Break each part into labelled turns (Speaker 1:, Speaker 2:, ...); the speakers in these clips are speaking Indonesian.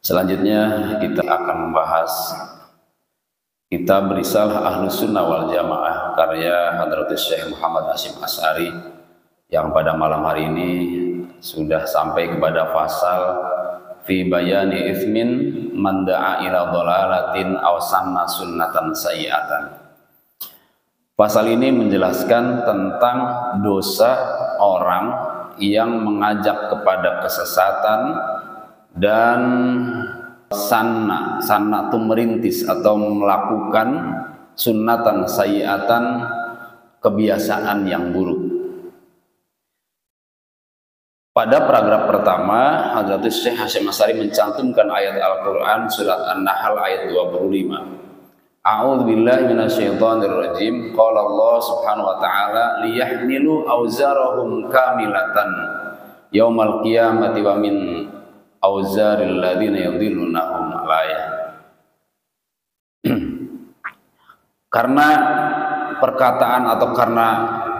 Speaker 1: Selanjutnya kita akan membahas kitab Risalah Ahlus Sunnah wal Jamaah karya Hadratus Syekh Muhammad Hasyim Asy'ari yang pada malam hari ini sudah sampai kepada pasal fi bayani itsmin man da'a ila dhalalatin aw sanna sunnatan sayyi'atan. Pasal ini menjelaskan tentang dosa orang yang mengajak kepada kesesatan dan sanna itu merintis atau melakukan sunnatan sayyi'atan, kebiasaan yang buruk. Pada paragraf pertama, Hadratus Syekh Hasyim Asy'ari mencantumkan ayat Al-Quran surat An-Nahl ayat 25. A'udzubillahi minasyaitonirrajim. Qala Allah subhanahu wa ta'ala liyahmilu awzarahum kamilatan yaumal qiyamati wa min awzaril ladzina yudhillunahum alaya. Karena perkataan atau karena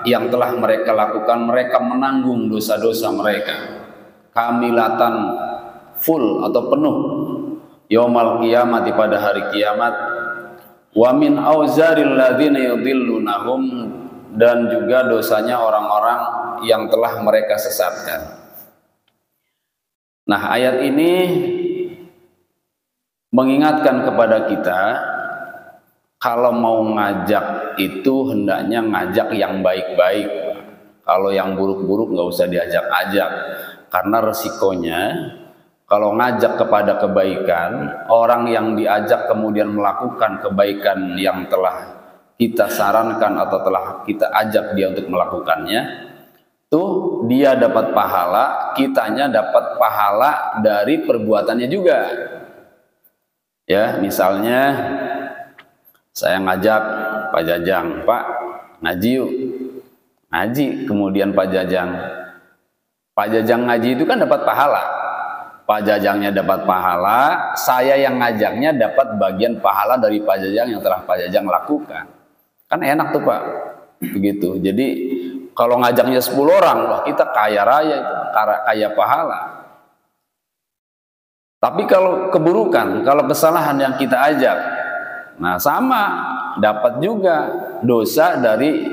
Speaker 1: yang telah mereka lakukan, mereka menanggung dosa-dosa mereka kamilatan, full atau penuh, yaumal qiyamati pada hari kiamat, wa min awzaril ladzina yudhillunahum, dan juga dosanya orang-orang yang telah mereka sesatkan. Nah, ayat ini mengingatkan kepada kita kalau mau ngajak itu hendaknya ngajak yang baik-baik. Kalau yang buruk-buruk nggak usah diajak-ajak, karena resikonya kalau ngajak kepada kebaikan, orang yang diajak kemudian melakukan kebaikan yang telah kita sarankan atau telah kita ajak dia untuk melakukannya, tuh dia dapat pahala, kitanya dapat pahala dari perbuatannya juga. Ya, misalnya saya ngajak Pak Jajang, Pak ngaji yuk, ngaji, kemudian Pak Jajang ngaji itu kan dapat pahala, Pak Jajangnya dapat pahala, saya yang ngajaknya dapat bagian pahala dari Pak Jajang yang telah Pak Jajang lakukan. Kan enak tuh Pak, begitu. Jadi kalau ngajaknya 10 orang, wah kita kaya raya itu, kaya pahala. Tapi kalau keburukan, kalau kesalahan yang kita ajak, nah sama, dapat juga dosa dari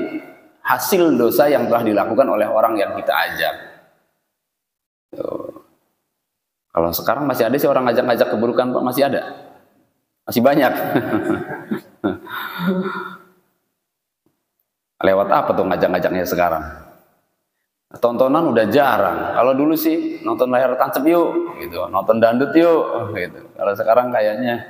Speaker 1: hasil dosa yang telah dilakukan oleh orang yang kita ajak. Tuh. Kalau sekarang masih ada sih orang ngajak-ngajak keburukan Pak, masih ada? Masih banyak. Lewat apa tuh ngajak-ngajaknya sekarang? Tontonan udah jarang. Kalau dulu sih nonton layar tancap yuk, gitu. Nonton dangdut yuk, gitu. Kalau sekarang kayaknya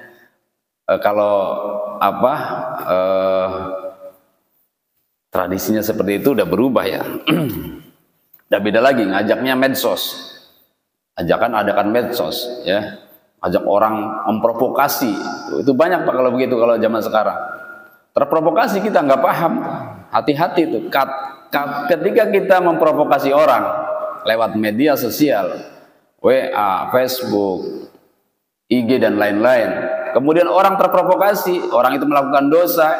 Speaker 1: tradisinya seperti itu udah berubah ya. Udah beda lagi, ngajaknya medsos. Adakan medsos, ya. Ajak orang memprovokasi. Itu banyak Pak kalau begitu kalau zaman sekarang. Terprovokasi kita nggak paham. Hati-hati tuh. Ketika kita memprovokasi orang lewat media sosial, WA, Facebook, IG dan lain-lain, kemudian orang terprovokasi, orang itu melakukan dosa,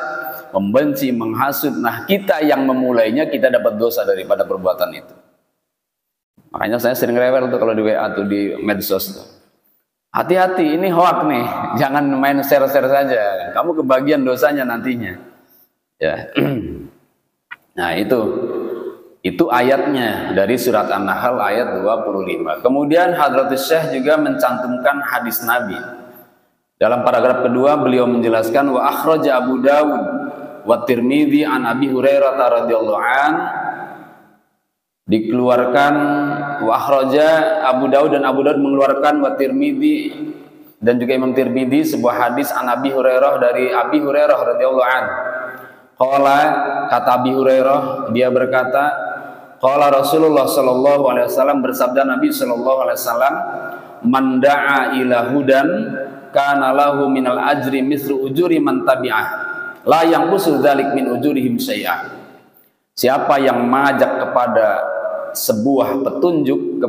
Speaker 1: membenci, menghasut. Nah, kita yang memulainya, kita dapat dosa daripada perbuatan itu. Makanya saya sering rewel tuh kalau di WA tuh, di medsos tuh. Hati-hati, ini hoax nih. Jangan main share-share saja. Kamu kebagian dosanya nantinya. Ya. Nah, itu ayatnya dari surat An-Nahl ayat 25. Kemudian Hadratus Syekh juga mencantumkan hadis Nabi. Dalam paragraf kedua beliau menjelaskan wa akhraja Abu Dawud wa Tirmidzi an Abi Hurairah radhiyallahu an, dikeluarkan wa akhraja Abu Dawud, dan Abu Dawud mengeluarkan wa Tirmidzi, dan juga Imam Tirmidzi sebuah hadis an Abi Hurairah dari Abi Hurairah radhiyallahu an. Qala, kata Abi Hurairah, dia berkata, qala Rasulullah sallallahu alaihi wasallam, bersabda Nabi sallallahu alaihi wasallam, man da'a ila hudan kana lahu minal ajri mislu ujuri man tabi'ah la yanqusu dzalik min ujurihim syai'a. Siapa yang mengajak kepada sebuah petunjuk,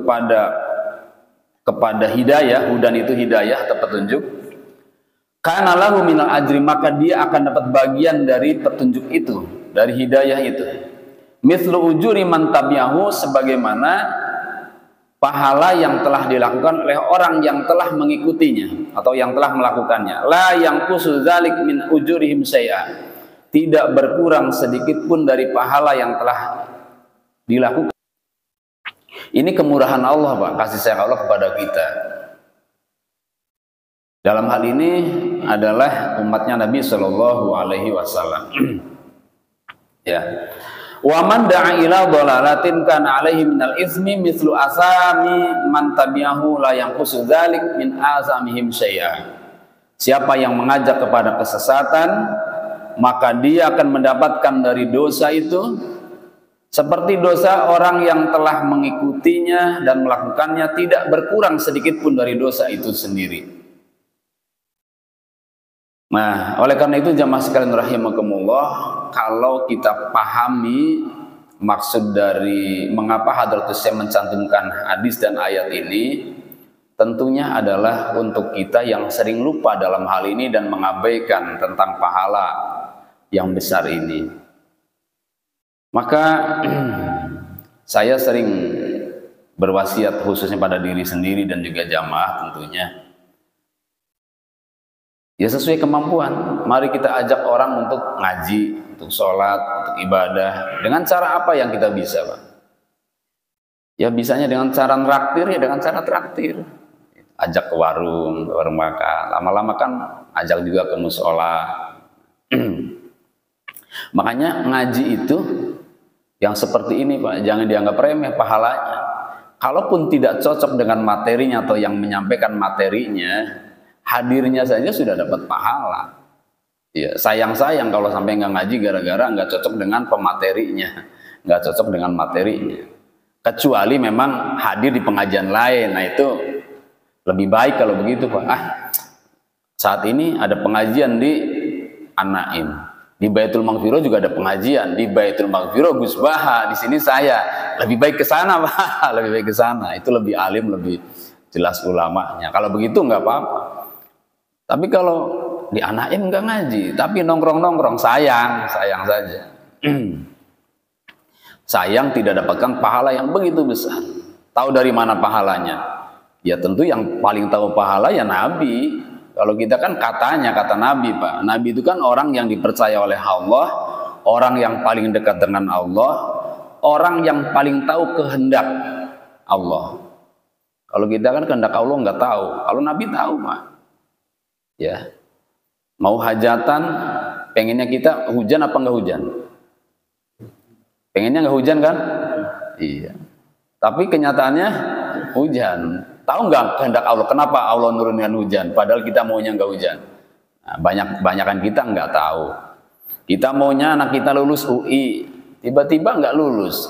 Speaker 1: kepada hidayah, hudan itu hidayah atau petunjuk, kana lahu minal ajri, maka dia akan dapat bagian dari petunjuk itu, dari hidayah itu. Mithlu ujuri man tabi'ahu, sebagaimana pahala yang telah dilakukan oleh orang yang telah mengikutinya atau yang telah melakukannya. La yanqusu dzalik min ujurihim syai'a. Tidak berkurang sedikit pun dari pahala yang telah dilakukan. Ini kemurahan Allah, Pak, kasih sayang Allah kepada kita. Dalam hal ini adalah umatnya Nabi Shallallahu Alaihi Wasallam. Ya. Wa man da'a ila dhalalatin kana alaihi minal itsmi mithlu asami man tabi'ahu la yanqusu dzalik min azamihim syai'a. Siapa yang mengajak kepada kesesatan, maka dia akan mendapatkan dari dosa itu seperti dosa orang yang telah mengikutinya dan melakukannya, tidak berkurang sedikit pun dari dosa itu sendiri. Nah, oleh karena itu jamaah sekalian rahimakumullah, kalau kita pahami maksud dari mengapa Hadratus Syekh mencantumkan hadis dan ayat ini, tentunya adalah untuk kita yang sering lupa dalam hal ini dan mengabaikan tentang pahala yang besar ini. Maka saya sering berwasiat khususnya pada diri sendiri dan juga jamaah tentunya. Ya sesuai kemampuan, mari kita ajak orang untuk ngaji, untuk sholat, untuk ibadah. Dengan cara apa yang kita bisa, Pak? Ya bisanya dengan cara traktir, ya dengan cara traktir. Ajak ke warung makan. Lama-lama kan ajak juga ke musola. Makanya ngaji itu yang seperti ini, Pak, jangan dianggap remeh pahalanya. Kalaupun tidak cocok dengan materinya atau yang menyampaikan materinya, hadirnya saja sudah dapat pahala. Ya, sayang kalau sampai nggak ngaji gara-gara nggak cocok dengan pematerinya, nggak cocok dengan materinya. Kecuali memang hadir di pengajian lain, nah itu lebih baik kalau begitu, Pak. Saat ini ada pengajian di An-Naim, di Baitul Maghfirah juga ada pengajian, di Baitul Maghfirah Gus Baha, di sini saya. Lebih baik ke sana, Pak. Lebih baik ke sana. Itu lebih alim, lebih jelas ulamanya. Kalau begitu nggak apa-apa. Tapi kalau di An-Naim nggak ngaji, tapi nongkrong-nongkrong, sayang saja. Sayang tidak dapatkan pahala yang begitu besar. Tahu dari mana pahalanya? Ya tentu yang paling tahu pahala ya Nabi. Kalau kita kan katanya, kata Nabi, Pak. Nabi itu kan orang yang dipercaya oleh Allah, orang yang paling dekat dengan Allah, orang yang paling tahu kehendak Allah. Kalau kita kan kehendak Allah nggak tahu. Kalau Nabi tahu, Pak. Ya, mau hajatan, pengennya kita hujan apa nggak hujan? Pengennya nggak hujan kan? Iya. Tapi kenyataannya hujan. Tahu nggak kehendak Allah? Kenapa Allah nurunkan hujan? Padahal kita maunya nggak hujan. Nah, banyakan kita nggak tahu. Kita maunya anak kita lulus UI, tiba-tiba nggak lulus.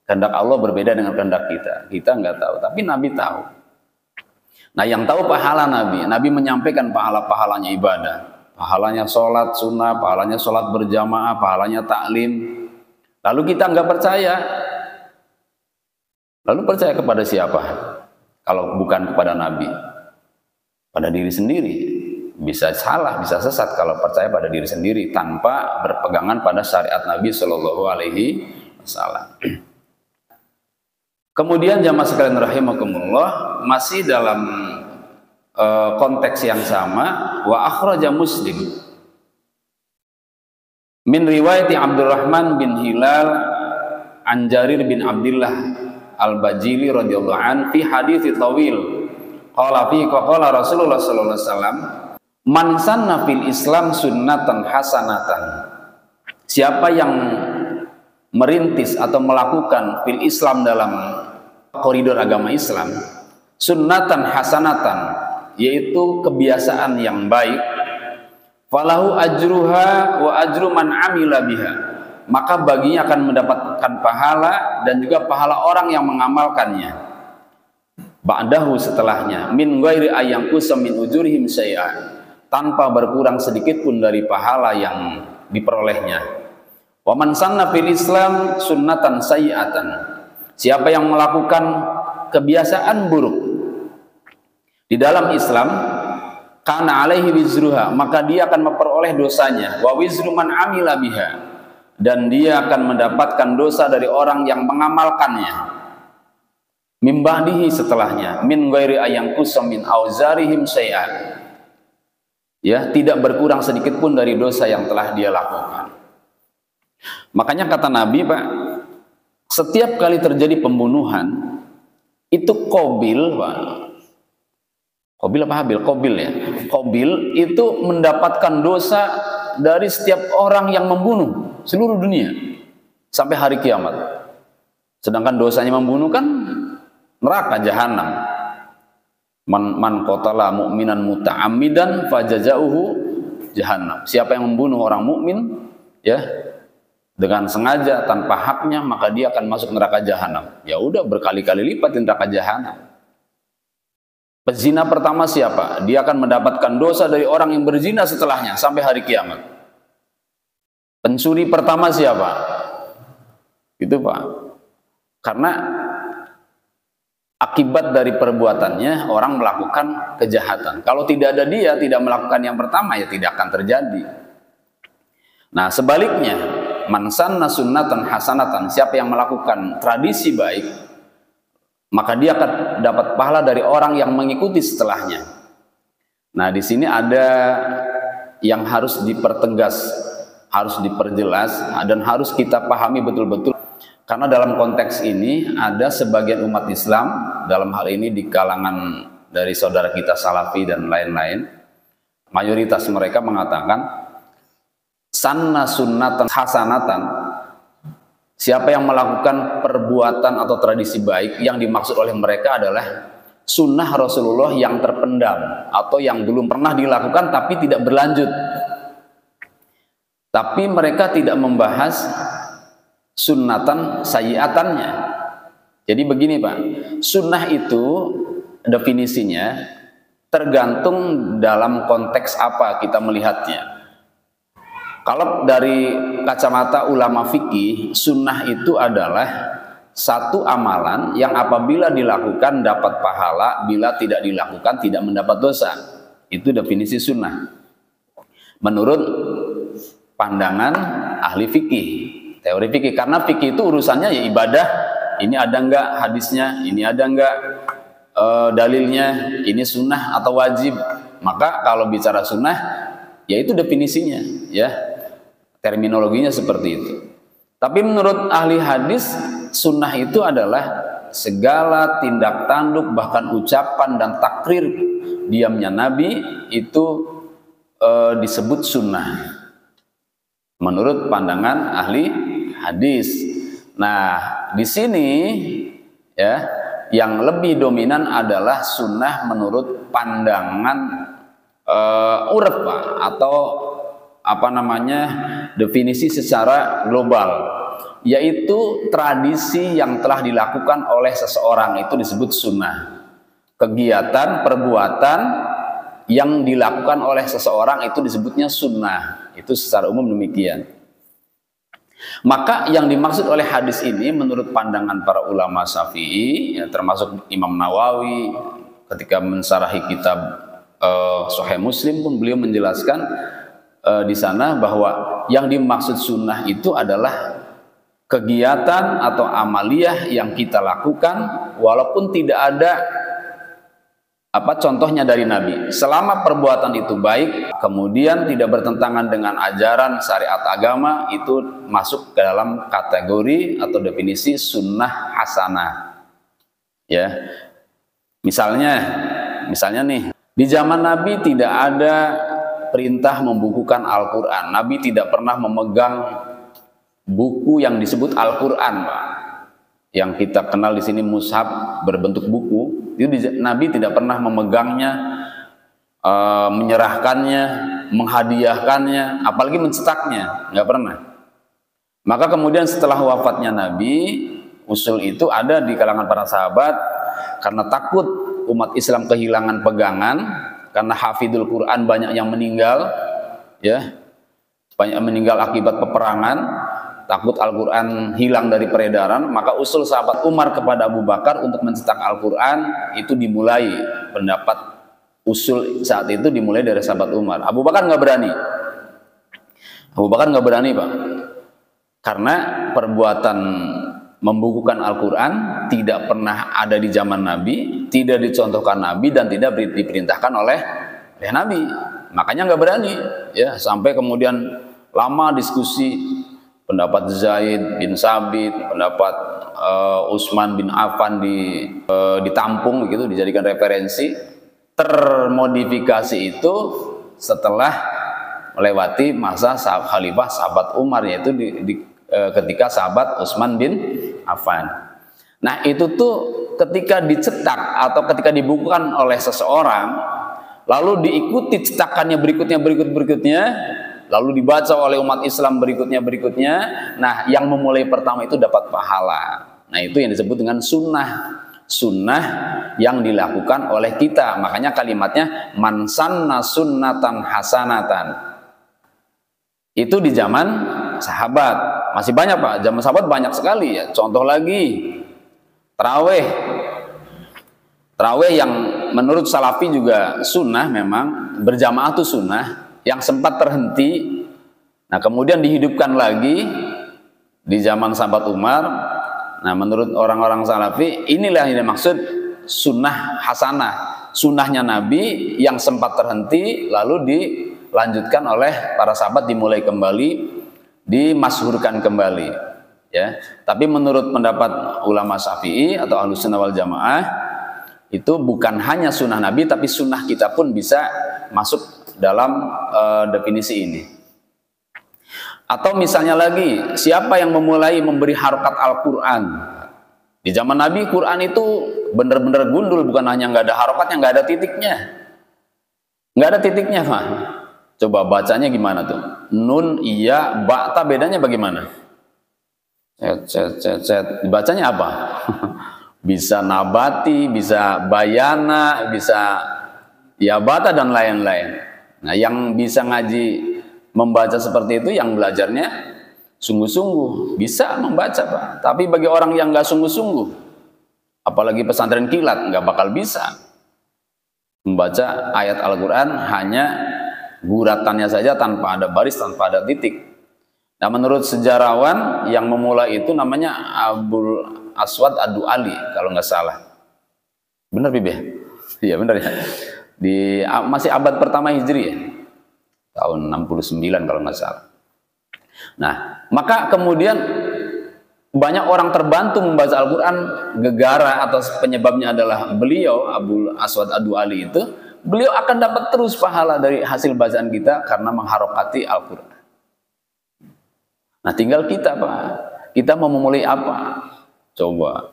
Speaker 1: Kehendak Allah berbeda dengan kehendak kita. Kita nggak tahu, tapi Nabi tahu. Nah, yang tahu pahala Nabi. Nabi menyampaikan pahala-pahalanya ibadah. Pahalanya sholat sunnah, pahalanya sholat berjamaah, pahalanya taklim. Lalu kita nggak percaya. Lalu percaya kepada siapa? Kalau bukan kepada Nabi. Pada diri sendiri. Bisa salah, bisa sesat kalau percaya pada diri sendiri tanpa berpegangan pada syariat Nabi Shallallahu Alaihi Wasallam. Kemudian jamaah sekalian rahimakumullah, masih dalam konteks yang sama, wa akhraja Muslim min riwayati Abdurrahman bin Hilal an Jarir bin Abdullah al-Bajili radhiyallahu an fi hadits tawil qala fi qala Rasulullah sallallahu alaihi wasallam man sanna fil Islam sunnatan hasanatan. Siapa yang merintis atau melakukan fil Islam dalam koridor agama Islam sunnatan hasanatan, yaitu kebiasaan yang baik, falahu ajruha wa ajru man amila biha, maka baginya akan mendapatkan pahala dan juga pahala orang yang mengamalkannya. Ba'dahu, setelahnya, min ghairi ayyangkusa min ujurihim syai'a, tanpa berkurang sedikit pun dari pahala yang diperolehnya. Wa man sanna fil Islam sunnatan sayyi'atan, siapa yang melakukan kebiasaan buruk di dalam Islam, kana alaihi wizruha, maka dia akan memperoleh dosanya, wa wizru man amila biha, dan dia akan mendapatkan dosa dari orang yang mengamalkannya. Min ba'dihi setelahnya, min ghairi ayyanqusa min auzarihim syai'a. Ya, tidak berkurang sedikit pun dari dosa yang telah dia lakukan. Makanya kata Nabi, Pak, setiap kali terjadi pembunuhan itu Qabil, Pak. Qabil apa Habil? Qabil ya. Qabil itu mendapatkan dosa dari setiap orang yang membunuh seluruh dunia sampai hari kiamat. Sedangkan dosanya membunuh kan neraka jahanam. Man qatala mu'minan muta'ammidan fajazauhu jahannam. Siapa yang membunuh orang mukmin ya dengan sengaja tanpa haknya, maka dia akan masuk neraka jahanam. Ya udah, berkali-kali lipat di neraka jahanam. Pezina pertama siapa? Dia akan mendapatkan dosa dari orang yang berzina setelahnya sampai hari kiamat. Pencuri pertama siapa? Itu, Pak. Karena akibat dari perbuatannya orang melakukan kejahatan. Kalau tidak ada dia, tidak melakukan yang pertama, ya tidak akan terjadi. Nah, sebaliknya, man sanna sunnatan hasanatan, siapa yang melakukan tradisi baik, maka dia akan dapat pahala dari orang yang mengikuti setelahnya. Nah, di sini ada yang harus dipertegas, harus diperjelas, dan harus kita pahami betul-betul. Karena dalam konteks ini ada sebagian umat Islam, dalam hal ini di kalangan dari saudara kita Salafi dan lain-lain, mayoritas mereka mengatakan sanna sunnatan hasanatan, siapa yang melakukan perbuatan atau tradisi baik, yang dimaksud oleh mereka adalah sunnah Rasulullah yang terpendam atau yang belum pernah dilakukan tapi tidak berlanjut. Tapi mereka tidak membahas sunnatan sayyiatannya. Jadi begini, Pak, sunnah itu definisinya tergantung dalam konteks apa kita melihatnya. Kalau dari kacamata ulama fikih, sunnah itu adalah satu amalan yang apabila dilakukan dapat pahala, bila tidak dilakukan tidak mendapat dosa. Itu definisi sunnah menurut pandangan ahli fikih, teori fikih. Karena fikih itu urusannya ya ibadah, ini ada enggak hadisnya, ini ada enggak dalilnya, ini sunnah atau wajib. Maka kalau bicara sunnah, ya itu definisinya, ya terminologinya seperti itu. Tapi menurut ahli hadis, sunnah itu adalah segala tindak tanduk, bahkan ucapan dan takrir diamnya Nabi itu disebut sunnah menurut pandangan ahli hadis. Nah, di sini ya yang lebih dominan adalah sunnah menurut pandangan urf, Pak, atau apa namanya, definisi secara global, yaitu tradisi yang telah dilakukan oleh seseorang itu disebut sunnah. Kegiatan, perbuatan yang dilakukan oleh seseorang itu disebutnya sunnah. Itu secara umum demikian. Maka yang dimaksud oleh hadis ini menurut pandangan para ulama Syafi'i, ya, termasuk Imam Nawawi ketika mensarahi kitab Sahih Muslim pun beliau menjelaskan di sana bahwa yang dimaksud sunnah itu adalah kegiatan atau amaliyah yang kita lakukan walaupun tidak ada contohnya dari Nabi. Selama perbuatan itu baik, kemudian tidak bertentangan dengan ajaran syariat agama, itu masuk ke dalam kategori atau definisi sunnah hasanah. Ya, misalnya nih, di zaman Nabi tidak ada perintah membukukan Al-Quran. Nabi tidak pernah memegang buku yang disebut Al-Quran, Pak. Yang kita kenal di sini mushaf berbentuk buku. Itu Nabi tidak pernah memegangnya, menyerahkannya, menghadiahkannya, apalagi mencetaknya, nggak pernah. Maka kemudian setelah wafatnya Nabi, usul itu ada di kalangan para sahabat karena takut umat Islam kehilangan pegangan, karena hafidul Quran banyak yang meninggal, ya, banyak meninggal akibat peperangan. Takut Al-Quran hilang dari peredaran, maka usul sahabat Umar kepada Abu Bakar untuk mencetak Al-Quran itu dimulai. Pendapat usul saat itu dimulai dari sahabat Umar. Abu Bakar nggak berani. Abu Bakar nggak berani, Pak, karena perbuatan membukukan Al-Quran, tidak pernah ada di zaman Nabi, tidak dicontohkan Nabi, dan tidak diperintahkan oleh Nabi. Makanya nggak berani, ya, sampai kemudian lama diskusi, pendapat Zaid bin Sabit, pendapat Utsman bin Affan ditampung gitu, dijadikan referensi. Termodifikasi itu setelah melewati masa Khalifah sahabat Umar, yaitu ketika sahabat Utsman bin Affan. Nah, itu tuh ketika dicetak atau ketika dibukukan oleh seseorang, lalu diikuti cetakannya berikutnya, lalu dibaca oleh umat Islam berikutnya. Nah, yang memulai pertama itu dapat pahala. Nah, itu yang disebut dengan sunnah yang dilakukan oleh kita. Makanya kalimatnya man sanna sunnatan hasanatan. Itu di zaman sahabat. Masih banyak, Pak. Zaman sahabat banyak sekali ya. Contoh lagi, tarawih yang menurut Salafi juga sunnah, memang berjamaah itu sunnah, yang sempat terhenti. Nah, kemudian dihidupkan lagi di zaman sahabat Umar. Nah, menurut orang-orang Salafi, inilah yang dimaksud sunnah hasanah. Sunnahnya Nabi yang sempat terhenti, lalu dilanjutkan oleh para sahabat, dimulai kembali, dimasyhurkan kembali, ya. Tapi menurut pendapat ulama Syafi'i atau Ahlussunnah wal Jamaah, itu bukan hanya sunnah Nabi, tapi sunnah kita pun bisa masuk dalam definisi ini. Atau misalnya lagi, siapa yang memulai memberi harokat Al-Quran? Di zaman Nabi, Quran itu benar-benar gundul, bukan hanya nggak ada harokatnya, nggak ada titiknya. Nggak ada titiknya, Pak. Coba bacanya gimana tuh? Nun, iya, ba, ta, bedanya bagaimana? Bacanya apa? Bisa nabati, bisa bayana, bisa ya bata, dan lain-lain. Nah, yang bisa ngaji membaca seperti itu, yang belajarnya sungguh-sungguh, bisa membaca, Pak. Tapi bagi orang yang nggak sungguh-sungguh, apalagi pesantren kilat, nggak bakal bisa membaca ayat Al-Quran, hanya guratannya saja, tanpa ada baris, tanpa ada titik. Nah, menurut sejarawan yang memulai itu namanya Abul Aswad Ad-Du'ali, kalau nggak salah. Benar, Bibi? Iya, benar ya. Masih abad pertama Hijri ya, tahun 69 kalau nggak salah. Nah, maka kemudian banyak orang terbantu membaca Al-Quran, gegara atau penyebabnya adalah beliau, Abul Aswad Ad-Du'ali itu. Beliau akan dapat terus pahala dari hasil bacaan kita karena mengharokati Al-Quran. Nah, tinggal kita, Pak. Kita mau memulai apa? Coba.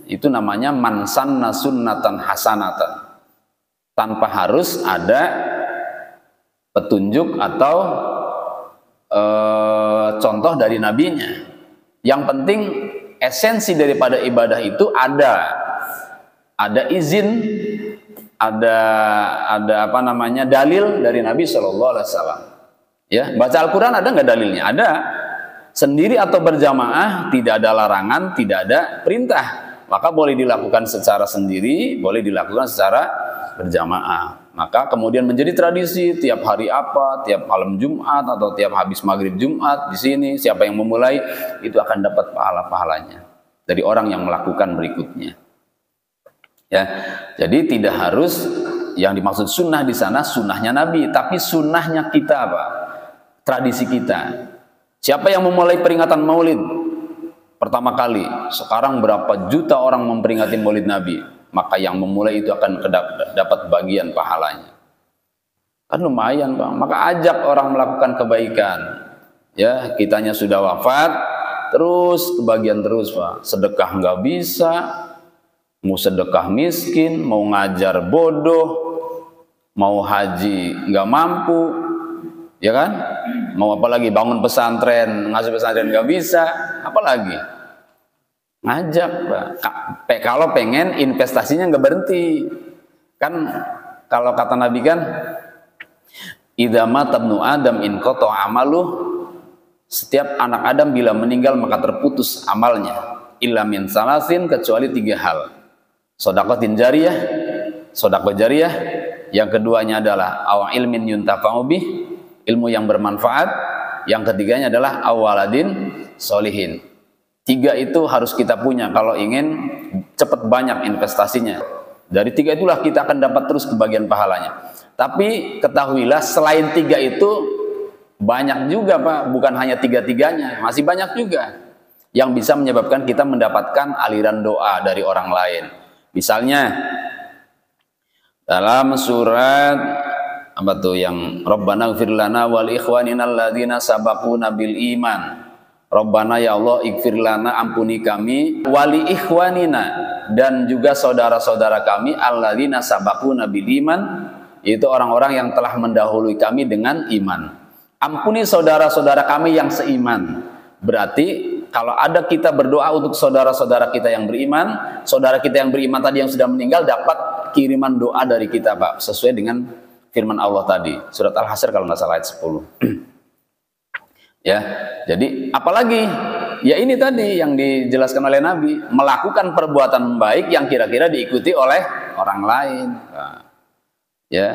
Speaker 1: Itu namanya man sanna sunnatan hasanatan. Tanpa harus ada petunjuk atau contoh dari nabinya. Yang penting esensi daripada ibadah itu ada izin, ada apa namanya, dalil dari Nabi Shallallahu Alaihi Wasallam. Ya, baca Al-Quran ada nggak dalilnya? Ada. Sendiri atau berjamaah, tidak ada larangan, tidak ada perintah. Maka boleh dilakukan secara sendiri, boleh dilakukan secara berjamaah. Maka kemudian menjadi tradisi tiap hari apa, tiap malam Jumat atau tiap habis maghrib Jumat di sini, siapa yang memulai itu akan dapat pahalanya dari orang yang melakukan berikutnya. Ya, jadi tidak harus yang dimaksud sunnah di sana sunnahnya Nabi, tapi sunnahnya kita, Pak, tradisi kita. Siapa yang memulai peringatan Maulid pertama kali? Sekarang berapa juta orang memperingati Maulid Nabi? Maka yang memulai itu akan dapat bagian pahalanya. Kan lumayan, Pak. Maka ajak orang melakukan kebaikan. Ya, kitanya sudah wafat, terus kebagian terus, Pak. Sedekah nggak bisa, mau sedekah miskin, mau ngajar bodoh, mau haji nggak mampu, ya kan? Mau apa lagi, bangun pesantren, ngasuh pesantren nggak bisa, apalagi ngajak, Pak. Kalau pengen investasinya nggak berhenti, kan kalau kata Nabi kan, idza mata ibnu Adam in qata amaluh, setiap anak Adam bila meninggal maka terputus amalnya, illa min salasin, kecuali 3 hal. Shadaqatin jariyah, sedekah jariyah, yang keduanya adalah aw ilmin yuntafa'u bih, ilmu yang bermanfaat, yang ketiganya adalah awaladin solihin, 3 itu harus kita punya kalau ingin cepat banyak investasinya. Dari 3 itulah kita akan dapat terus kebagian pahalanya. Tapi ketahuilah selain 3 itu banyak juga Pak, bukan hanya 3-3-nya, masih banyak juga yang bisa menyebabkan kita mendapatkan aliran doa dari orang lain. Misalnya dalam surat apa tuh yang Rabbana ighfir lana wal ikhwanina alladzina sabaquna bil iman. Rabbana ya Allah ighfir lana, ampuni kami, wali ikhwanina, dan juga saudara-saudara kami alladzina sabaquna bil iman, yaitu orang-orang yang telah mendahului kami dengan iman. Ampuni saudara-saudara kami yang seiman. Berarti kalau ada kita berdoa untuk saudara-saudara kita yang beriman, saudara kita yang beriman tadi yang sudah meninggal dapat kiriman doa dari kita Pak, sesuai dengan firman Allah tadi, surat Al-Hasyr kalau nggak salah ayat 10. Ya, jadi apalagi ya ini tadi yang dijelaskan oleh Nabi, melakukan perbuatan baik yang kira-kira diikuti oleh orang lain. Nah, ya,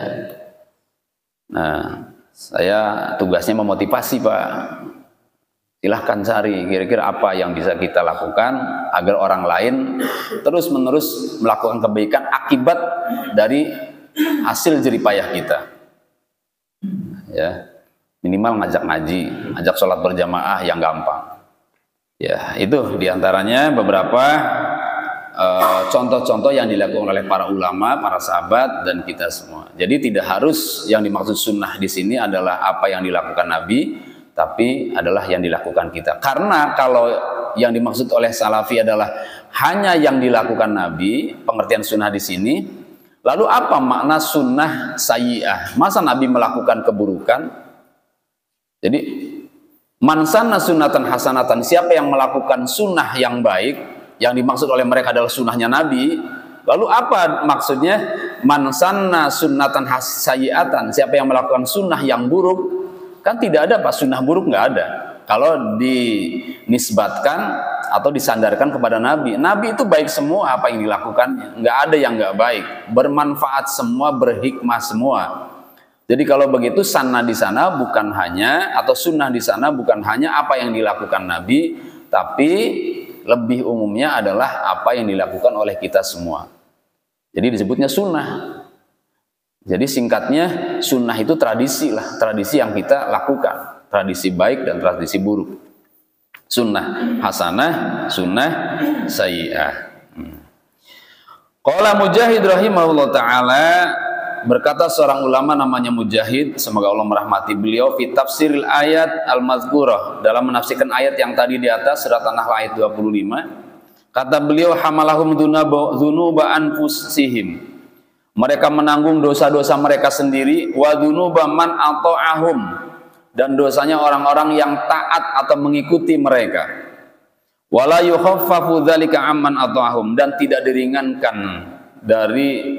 Speaker 1: nah saya tugasnya memotivasi Pak. Silahkan cari kira-kira apa yang bisa kita lakukan agar orang lain terus-menerus melakukan kebaikan akibat dari hasil jeripayah kita. Ya. Minimal ngajak ngaji, ngajak sholat berjamaah yang gampang. Ya, itu diantaranya beberapa contoh-contoh yang dilakukan oleh para ulama, para sahabat, dan kita semua. Jadi tidak harus yang dimaksud sunnah di sini adalah apa yang dilakukan Nabi, tapi adalah yang dilakukan kita. Karena kalau yang dimaksud oleh salafi adalah hanya yang dilakukan Nabi, pengertian sunnah di sini, lalu apa makna sunnah sayyi'ah? Masa Nabi melakukan keburukan? Jadi man sanna sunnatan hasanatan, siapa yang melakukan sunnah yang baik, yang dimaksud oleh mereka adalah sunnahnya Nabi. Lalu apa maksudnya man sanna sunnatan sayyi'atan, siapa yang melakukan sunnah yang buruk? Kan tidak ada Pak, sunnah buruk nggak ada. Kalau dinisbatkan atau disandarkan kepada Nabi, Nabi itu baik semua apa yang dilakukannya, nggak ada yang nggak baik, bermanfaat semua, berhikmah semua. Jadi kalau begitu sanna di sana bukan hanya, atau sunnah di sana bukan hanya apa yang dilakukan Nabi, tapi lebih umumnya adalah apa yang dilakukan oleh kita semua. Jadi disebutnya sunnah. Jadi singkatnya sunnah itu tradisi lah, tradisi yang kita lakukan, tradisi baik dan tradisi buruk. Sunnah hasanah, sunnah sayyi'ah. Qala Mujahid rahimahullah ta'ala, berkata seorang ulama namanya Mujahid, semoga Allah merahmati beliau, fi tafsiril ayat al-mazkurah, dalam menafsirkan ayat yang tadi di atas surat An-Nahl ayat 25. Kata beliau, hamalahum dzunuba anfusihim, mereka menanggung dosa-dosa mereka sendiri, wa dzunuba man ata'ahum, dan dosanya orang-orang yang taat atau mengikuti mereka. Wala yukhaffafu dzalika amman ata'ahum, dan tidak diringankan dari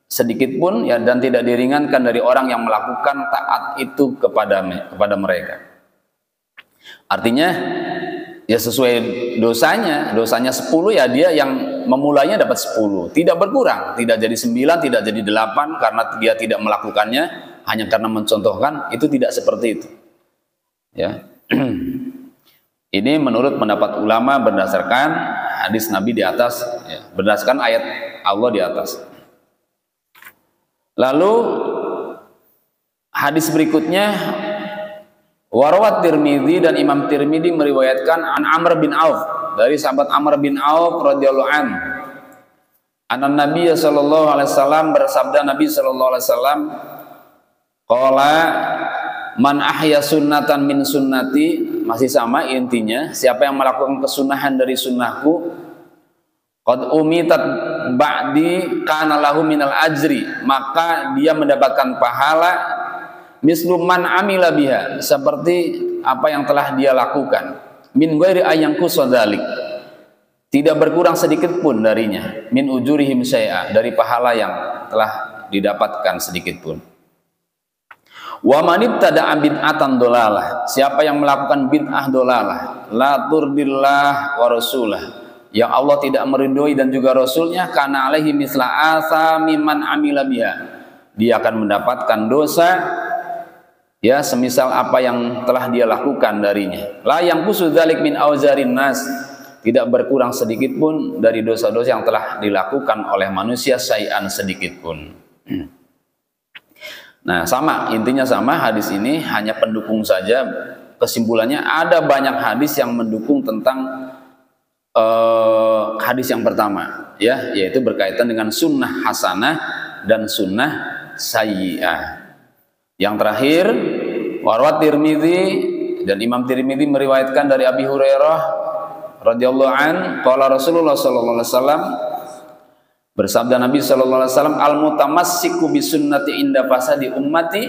Speaker 1: sedikit pun ya, dan tidak diringankan dari orang yang melakukan taat itu kepada mereka. Artinya ya sesuai dosanya 10 ya, dia yang memulainya dapat 10, tidak berkurang, tidak jadi 9, tidak jadi 8 karena dia tidak melakukannya, hanya karena mencontohkan, itu tidak seperti itu. Ya. Ini menurut pendapat ulama berdasarkan hadis Nabi di atas, ya, berdasarkan ayat Allah di atas. Lalu hadis berikutnya, warawat Tirmidzi, dan Imam Tirmidzi meriwayatkan an Amr bin Auf, dari sahabat Amr bin Auf radhiyallahu anhu, anan Nabi sallallahu alaihi wasallam, bersabda Nabi sallallahu alaihi wasallam, qala man ahya sunnatan min sunnati, masih sama intinya, siapa yang melakukan kesunahan dari sunnahku, qad umitat ba'di kana lahu minal ajri, maka dia mendapatkan pahala mislu man amila biha, seperti apa yang telah dia lakukan, min ghairi ayyanku sadzalik, tidak berkurang sedikit pun darinya, min ujurihim syai'a, dari pahala yang telah didapatkan sedikit pun. Wa man ibtada'a bid'atan dolalah, siapa yang melakukan bid'ah dolalah, la turdillah wa rasulah, yang Allah tidak meridhoi dan juga Rasulnya, kana alaihi misla atsami man amila biha, dia akan mendapatkan dosa ya semisal apa yang telah dia lakukan darinya. La yang kusudzalik min auzarin nas, tidak berkurang sedikit pun dari dosa-dosa yang telah dilakukan oleh manusia syai'an sedikit pun. Nah, sama, intinya sama, hadis ini hanya pendukung saja. Kesimpulannya ada banyak hadis yang mendukung tentang hadis yang pertama, ya, yaitu berkaitan dengan sunnah hasanah dan sunnah sayyi'ah. Yang terakhir, warwat Tirmidzi, dan Imam Tirmidzi meriwayatkan dari Abi Hurairah radhiyallahu an, qala Rasulullah sallallahu alaihi wasallam, bersabda Nabi sallallahu alaihi wasallam, al mutamassiku bi sunnati inda fasadi ummati,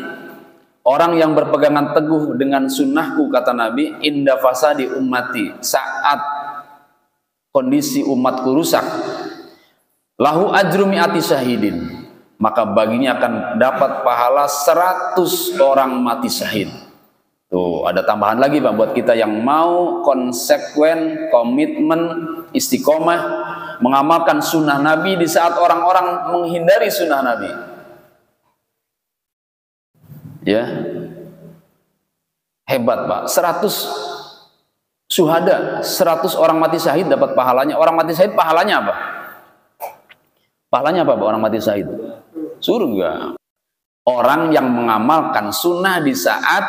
Speaker 1: orang yang berpegangan teguh dengan sunnahku, kata Nabi, inda fasadi ummati, saat kondisi umatku rusak, lahu ajru mi'ati syahidin, maka baginya akan dapat pahala 100 orang mati syahid. Tuh, ada tambahan lagi Pak buat kita yang mau konsekuen, komitmen, istiqomah mengamalkan sunnah Nabi di saat orang-orang menghindari sunnah Nabi. Ya, hebat Pak. 100 syuhada, 100 orang mati syahid dapat pahalanya. Orang mati syahid pahalanya apa? Pahalanya apa Pak orang mati syahid? Surga. Orang yang mengamalkan sunnah di saat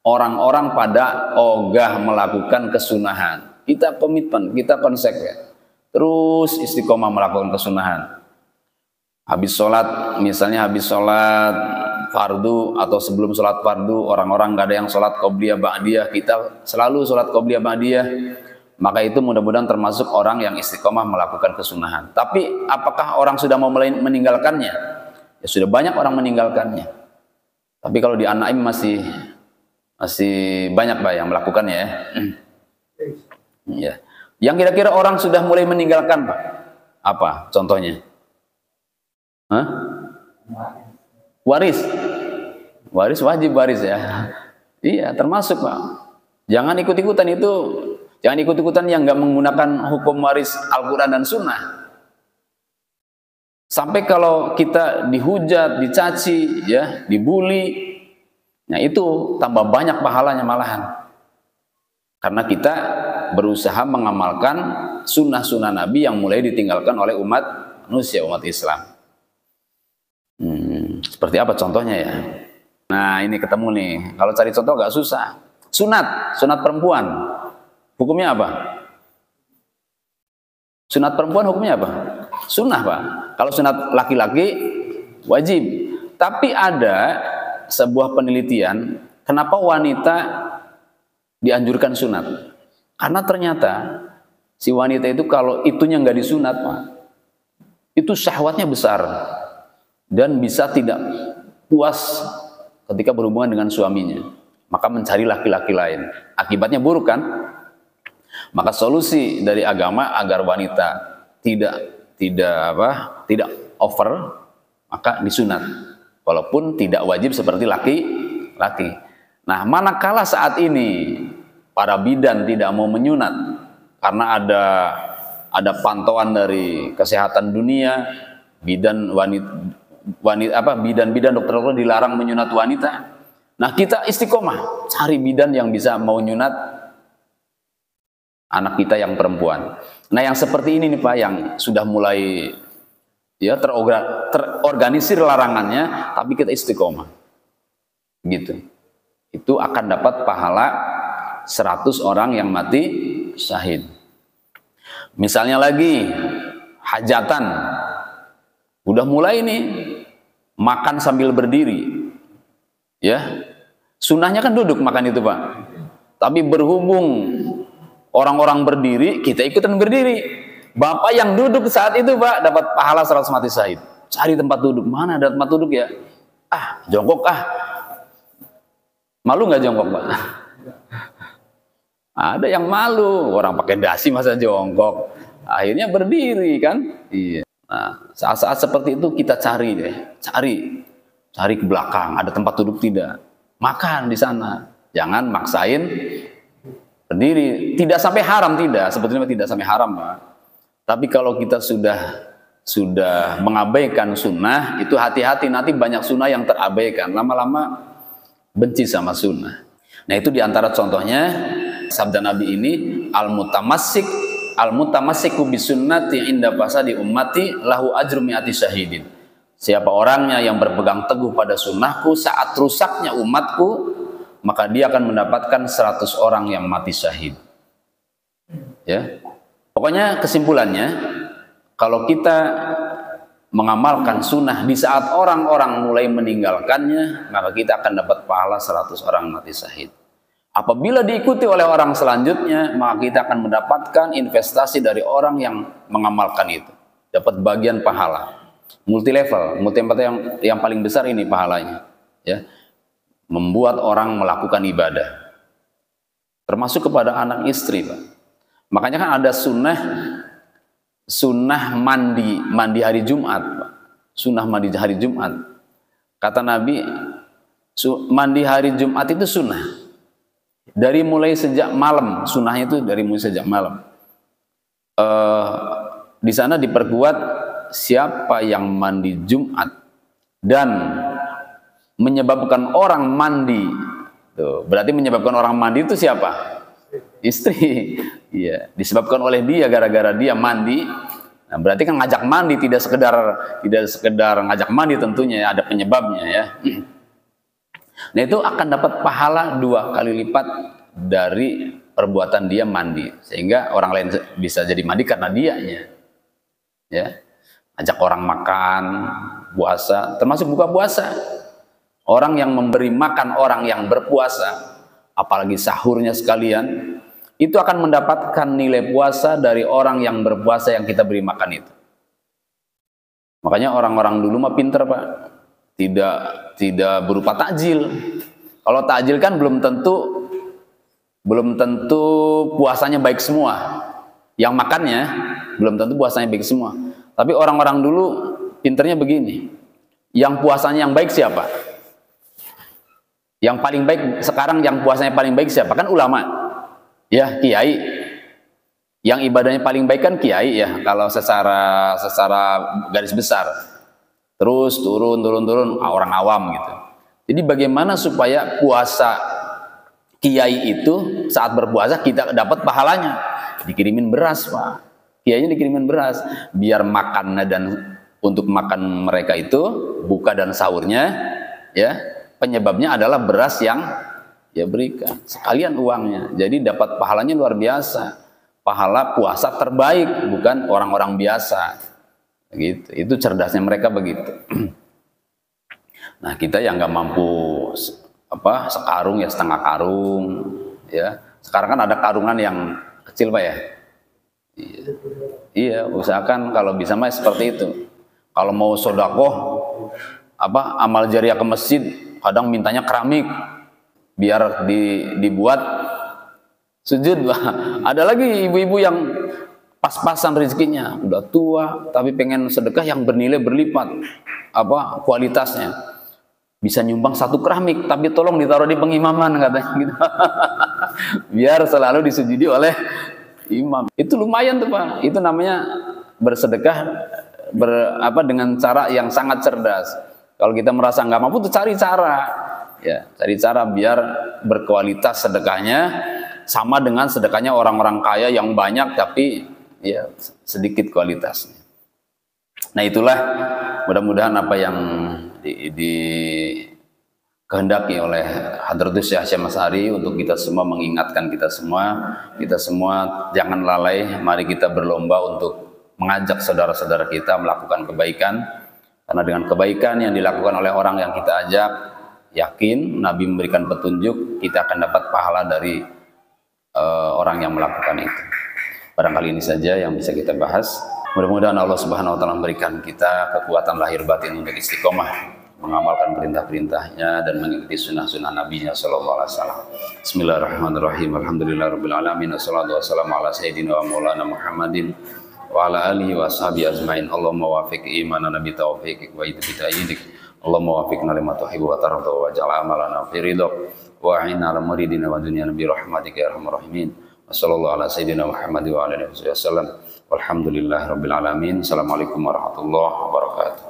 Speaker 1: orang-orang pada ogah melakukan kesunahan. Kita komitmen, kita konsekuen, terus istiqomah melakukan kesunahan. Habis sholat, misalnya habis sholat fardu atau sebelum sholat fardu, orang-orang nggak ada yang sholat qobliyah ba'diyah, kita selalu sholat qobliyah ba'diyah. Maka itu mudah-mudahan termasuk orang yang istiqomah melakukan kesunahan. Tapi apakah orang sudah mau meninggalkannya? Ya sudah banyak orang meninggalkannya. Tapi kalau di An-Naim masih banyak Pak yang melakukannya ya. Ya. Yang kira-kira orang sudah mulai meninggalkan Pak, apa contohnya? Hah? Waris wajib waris ya. Iya, termasuk Pak. Jangan ikut-ikutan itu. Jangan ikut-ikutan yang nggak menggunakan hukum waris Al-Quran dan Sunnah. Sampai kalau kita dihujat, dicaci, ya, dibully, nah itu tambah banyak pahalanya malahan. Karena kita berusaha mengamalkan sunnah-sunnah Nabi yang mulai ditinggalkan oleh umat manusia, umat Islam. Seperti apa contohnya ya? Nah ini ketemu nih. Kalau cari contoh gak susah. Sunat perempuan. Hukumnya apa? Sunat perempuan hukumnya apa? Sunnah Pak. Kalau sunat laki-laki wajib. Tapi ada sebuah penelitian, kenapa wanita dianjurkan sunat? Karena ternyata si wanita itu kalau itunya nggak disunat Pak, itu syahwatnya besar dan bisa tidak puas ketika berhubungan dengan suaminya, maka mencari laki-laki lain. Akibatnya buruk kan? Maka solusi dari agama agar wanita tidak over, maka disunat, walaupun tidak wajib seperti laki-laki. Nah, manakala saat ini para bidan tidak mau menyunat karena ada pantauan dari kesehatan dunia, bidan dokter dilarang menyunat wanita. Nah, kita istiqomah cari bidan yang bisa mau nyunat anak kita yang perempuan. Nah, yang seperti ini nih Pak, yang sudah mulai ya terorganisir larangannya, tapi kita istiqomah gitu, itu akan dapat pahala 100 orang yang mati syahid. Misalnya lagi hajatan, udah mulai nih makan sambil berdiri, ya sunnahnya kan duduk makan itu Pak, tapi berhubung orang-orang berdiri, kita ikutan berdiri. Bapak yang duduk saat itu Pak dapat pahala 100 mati syahid. Cari tempat duduk, mana ada tempat duduk ya? Jongkok Malu nggak jongkok Pak? Ada yang malu, orang pakai dasi masa jongkok. Akhirnya berdiri kan? Iya. Nah, saat-saat seperti itu kita cari deh, cari ke belakang, ada tempat duduk tidak? Makan di sana. Jangan maksain berdiri. Tidak sampai haram, tidak, sebetulnya tidak sampai haram Pak. Tapi kalau kita sudah mengabaikan sunnah, itu hati-hati, nanti banyak sunnah yang terabaikan, lama-lama benci sama sunnah. Nah itu diantara contohnya sabda Nabi ini, al-mutamassiku bisunnati inda fasadi ummati lahu ajru mi'ati syahidin. Siapa orangnya yang berpegang teguh pada sunnahku saat rusaknya umatku, maka dia akan mendapatkan 100 orang yang mati syahid. Ya. Pokoknya kesimpulannya, kalau kita mengamalkan sunnah di saat orang-orang mulai meninggalkannya, maka kita akan dapat pahala 100 orang mati syahid. Apabila diikuti oleh orang selanjutnya, maka kita akan mendapatkan investasi dari orang yang mengamalkan itu, dapat bagian pahala multi level, yang paling besar ini pahalanya, ya, membuat orang melakukan ibadah, termasuk kepada anak istri, Pak. Makanya kan ada sunnah mandi hari Jumat, Pak. Sunnah mandi hari Jumat. Kata Nabi, mandi hari Jumat itu sunnah. Dari mulai sejak malam, sunnahnya itu dari mulai sejak malam. Di sana diperkuat siapa yang mandi Jumat dan menyebabkan orang mandi. Tuh, berarti menyebabkan orang mandi itu siapa? Istri. Iya, disebabkan oleh dia gara-gara dia mandi. Nah, berarti kan ngajak mandi, tidak sekedar ngajak mandi, tentunya ada penyebabnya, ya. Nah, itu akan dapat pahala 2 kali lipat dari perbuatan dia mandi, sehingga orang lain bisa jadi mandi karena dianya, ya. Ajak orang makan, puasa, termasuk buka puasa. Orang yang memberi makan orang yang berpuasa, apalagi sahurnya sekalian, itu akan mendapatkan nilai puasa dari orang yang berpuasa yang kita beri makan itu. Makanya orang-orang dulu mah pinter, Pak. Tidak berupa takjil. Kalau takjil kan belum tentu puasanya baik semua. Yang makannya belum tentu puasanya baik semua. Tapi orang-orang dulu pinternya begini. Yang puasanya yang baik siapa? Yang paling baik sekarang, yang puasanya paling baik siapa? Kan ulama. Ya, kiai. Yang ibadahnya paling baik kan kiai, ya, kalau secara garis besar. Terus turun orang awam gitu. Jadi bagaimana supaya puasa kiai itu saat berpuasa kita dapat pahalanya? Dikirimin beras, Pak. Kiainya dikirimin beras biar makannya dan untuk makan mereka itu buka dan sahurnya, ya, penyebabnya adalah beras yang ya berikan sekalian uangnya, jadi dapat pahalanya luar biasa, pahala puasa terbaik, bukan orang-orang biasa gitu. Itu cerdasnya mereka begitu. Nah, kita yang nggak mampu sekarung ya setengah karung, ya. Sekarang kan ada karungan yang kecil, Pak, ya. Iya, usahakan kalau bisa mah seperti itu. Kalau mau sodakoh amal jariah ke masjid, kadang mintanya keramik biar dibuat sujud. Ada lagi ibu-ibu yang pas-pasan rezekinya, udah tua tapi pengen sedekah yang bernilai berlipat kualitasnya, bisa nyumbang 1 keramik tapi tolong ditaruh di pengimaman, katanya gitu. Biar selalu disujudi oleh imam. Itu lumayan tuh, Pak. Itu namanya bersedekah dengan cara yang sangat cerdas. Kalau kita merasa nggak mampu tuh cari cara. Ya, cari cara biar berkualitas sedekahnya sama dengan sedekahnya orang-orang kaya yang banyak tapi ya sedikit kualitasnya. Nah, itulah mudah-mudahan apa yang dikehendaki oleh Hadratus Syekh Hasyim Asy'ari untuk kita semua, mengingatkan kita semua jangan lalai. Mari kita berlomba untuk mengajak saudara-saudara kita melakukan kebaikan, karena dengan kebaikan yang dilakukan oleh orang yang kita ajak, yakin Nabi memberikan petunjuk, kita akan dapat pahala dari orang yang melakukan itu. Barangkali ini saja yang bisa kita bahas. Mudah-mudahan Allah Subhanahu wa taala memberikan kita kekuatan lahir batin untuk istiqomah mengamalkan perintah-perintahnya dan mengikuti sunnah-sunnah Nabi-Nya sallallahu alaihi wasallam. Bismillahirrahmanirrahim. Alhamdulillahirabbil alamin. Wassalatu wassalamu ala sayyidina wa maulana Muhammadin wa ala alihi wa sahbihi ajmain. Allahumma wafiq imanana bi taufiqik wa idhik. Allahumma wafiqna lima tuhibbu wa tarda wa ja'al amalana fi ridhak wa a'inna ala muridina wa dunyana bi rahmatika ya arhamar rahimin. Wassallallahu ala sayyidina Muhammad wa ala alihi wasallam. Walhamdulillahirabbil alamin. Assalamualaikum warahmatullahi wabarakatuh.